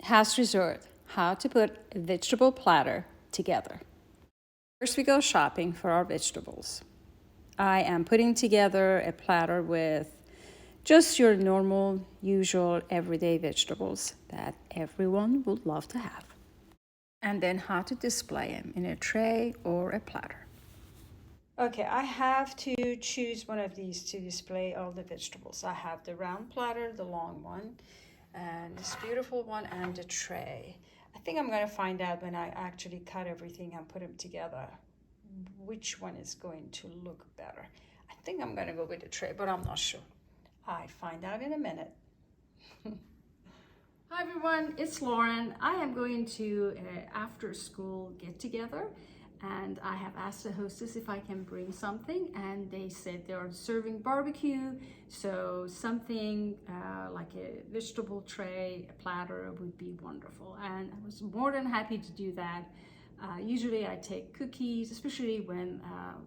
House Resort, how to put a vegetable platter together. First we go shopping for our vegetables. I am putting together a platter with just your normal, usual, everyday vegetables that everyone would love to have. And then how to display them in a tray or a platter. Okay, I have to choose one of these to display all the vegetables. I have the round platter, the long one, and this beautiful one, and the tray. I think I'm going to find out when I actually cut everything and put them together which one is going to look better. I think I'm going to go with the tray, but I'm not sure. I find out in a minute. Hi everyone, it's Lauren. I am going to after school get together, and I have asked the hostess if I can bring something, and they said they are serving barbecue, so something like a vegetable tray, a platter would be wonderful, and I was more than happy to do that. Usually I take cookies, especially when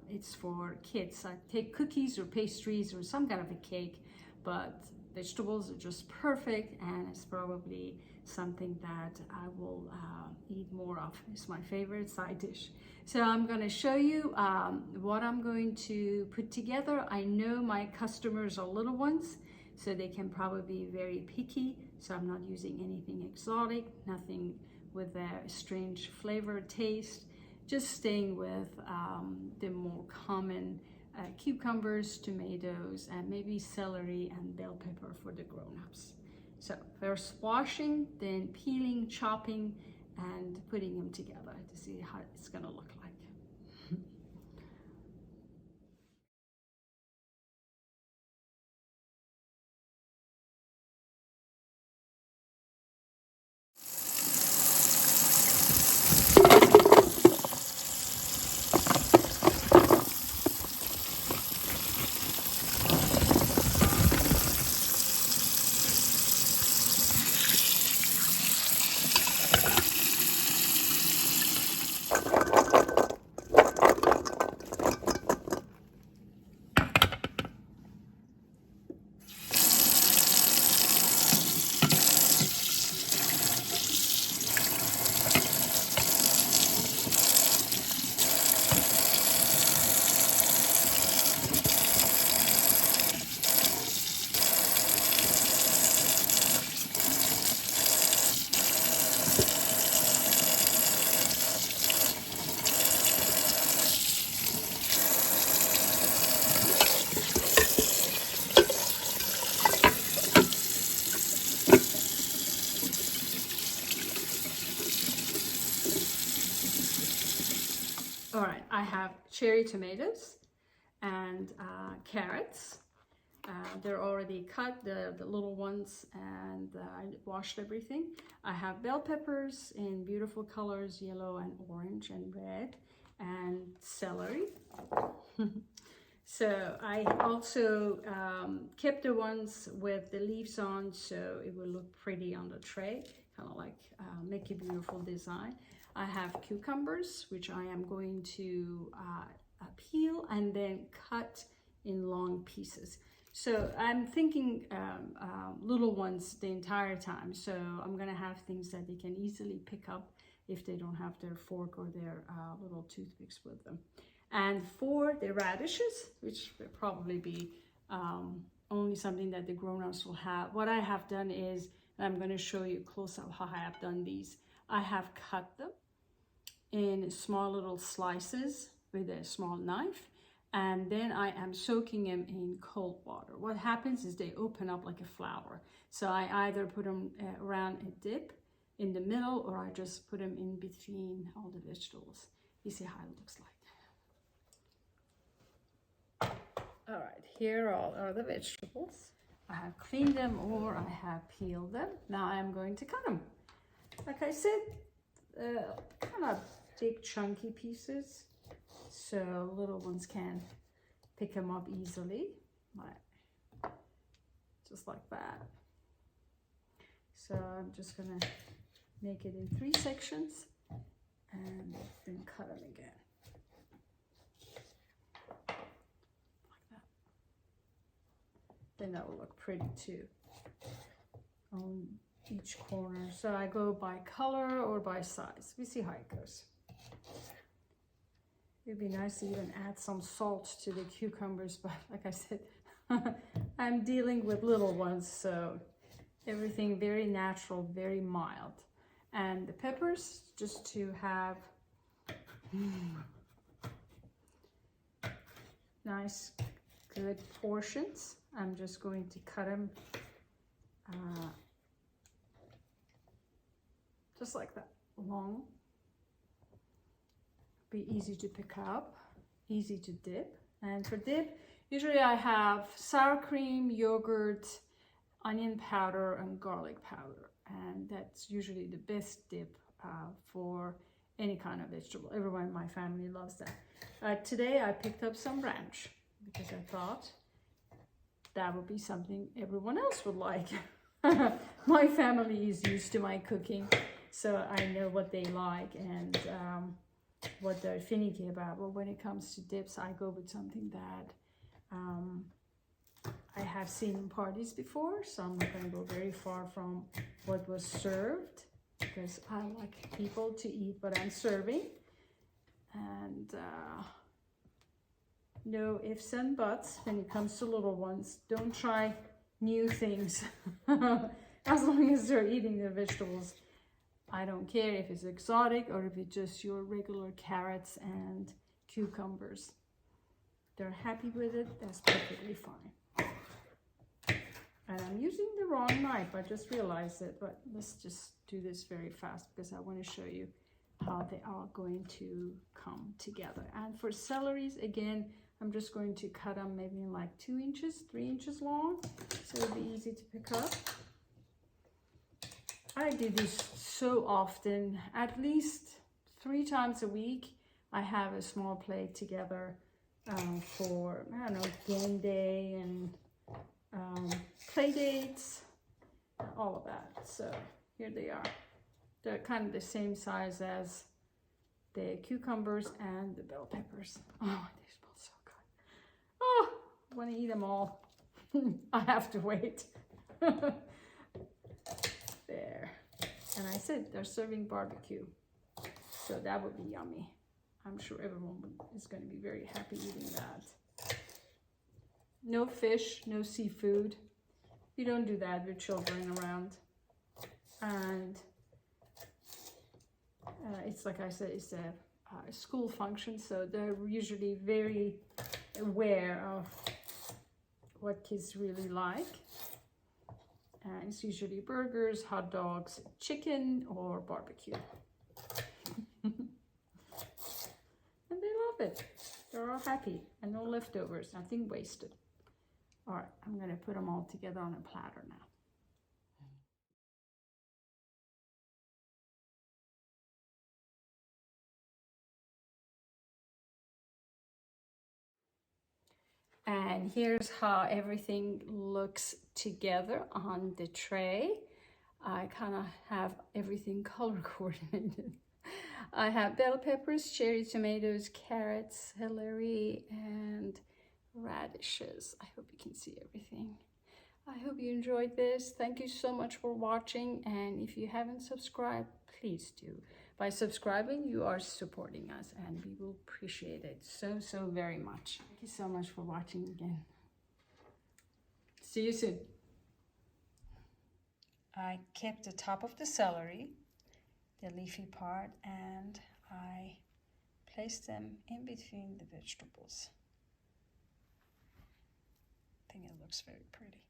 it's for kids. I take cookies or pastries or some kind of a cake, but vegetables are just perfect, and it's probably something that I will eat more of. It's my favorite side dish. So I'm going to show you what I'm going to put together. I know my customers are little ones, so they can probably be very picky. So I'm not using anything exotic, nothing with a strange flavor taste, just staying with the more common cucumbers, tomatoes, and maybe celery and bell pepper for the grown-ups. So first washing, then peeling, chopping, and putting them together to see how it's gonna look like. All right, I have cherry tomatoes and carrots. They're already cut, the little ones, and I washed everything. I have bell peppers in beautiful colors, yellow and orange and red, and celery. So I also kept the ones with the leaves on, so it will look pretty on the tray, kind of like make a beautiful design. I have cucumbers, which I am going to peel and then cut in long pieces. So I'm thinking little ones the entire time. So I'm gonna have things that they can easily pick up if they don't have their fork or their little toothpicks with them. And for the radishes, which will probably be only something that the grown-ups will have, what I have done is, and I'm gonna show you close up how I have done these. I have cut them in small little slices with a small knife, and then I am soaking them in cold water. What happens is they open up like a flower. So I either put them around a dip in the middle, or I just put them in between all the vegetables. You see how it looks like. All right, here are the vegetables. I have cleaned them or I have peeled them. Now I'm going to cut them. Like I said, kind of big chunky pieces, so little ones can pick them up easily, just like that. So I'm just gonna make it in 3 sections and then cut them again. Like that. Then that will look pretty too. each corner. So I go by color or by size. We see how it goes. It'd be nice to even add some salt to the cucumbers, but like I said, I'm dealing with little ones, so everything very natural, very mild. And the peppers, just to have nice, good portions. I'm just going to cut them just like that, long. Be easy to pick up, easy to dip. And for dip, usually I have sour cream, yogurt, onion powder, and garlic powder. And that's usually the best dip for any kind of vegetable. Everyone in my family loves that. Today I picked up some ranch because I thought that would be something everyone else would like. My family is used to my cooking, so I know what they like and what they're finicky about. But when it comes to dips, I go with something that I have seen in parties before, so I'm not going to go very far from what was served because I like people to eat what I'm serving. And no ifs and buts when it comes to little ones. Don't try new things as long as they're eating their vegetables. I don't care if it's exotic or if it's just your regular carrots and cucumbers. They're happy with it, that's perfectly fine. And I'm using the wrong knife, I just realized it, but let's just do this very fast because I want to show you how they are going to come together. And for celeries, again, I'm just going to cut them maybe in like 2 inches, 3 inches long, so it'll be easy to pick up. I do this so often, at least 3 times a week. I have a small plate together for, I don't know, game day and play dates, all of that. So here they are. They're kind of the same size as the cucumbers and the bell peppers. Oh, they smell so good. Oh, I want to eat them all. I have to wait. There. And I said they're serving barbecue, so that would be yummy. I'm sure everyone is going to be very happy eating that. No fish, no seafood. You don't do that with children around. And it's like I said, it's a school function, so they're usually very aware of what kids really like. It's usually burgers, hot dogs, chicken, or barbecue. And they love it. They're all happy and no leftovers, nothing wasted. All right, I'm going to put them all together on a platter now. And here's how everything looks together on the tray. I kind of have everything color coordinated. I have bell peppers, cherry tomatoes, carrots, celery, and radishes. I hope you can see everything. I hope you enjoyed this. Thank you so much for watching. And if you haven't subscribed, please do. By subscribing, you are supporting us and we will appreciate it so, so very much. Thank you so much for watching again. See you soon. I kept the top of the celery, the leafy part, and I placed them in between the vegetables. I think it looks very pretty.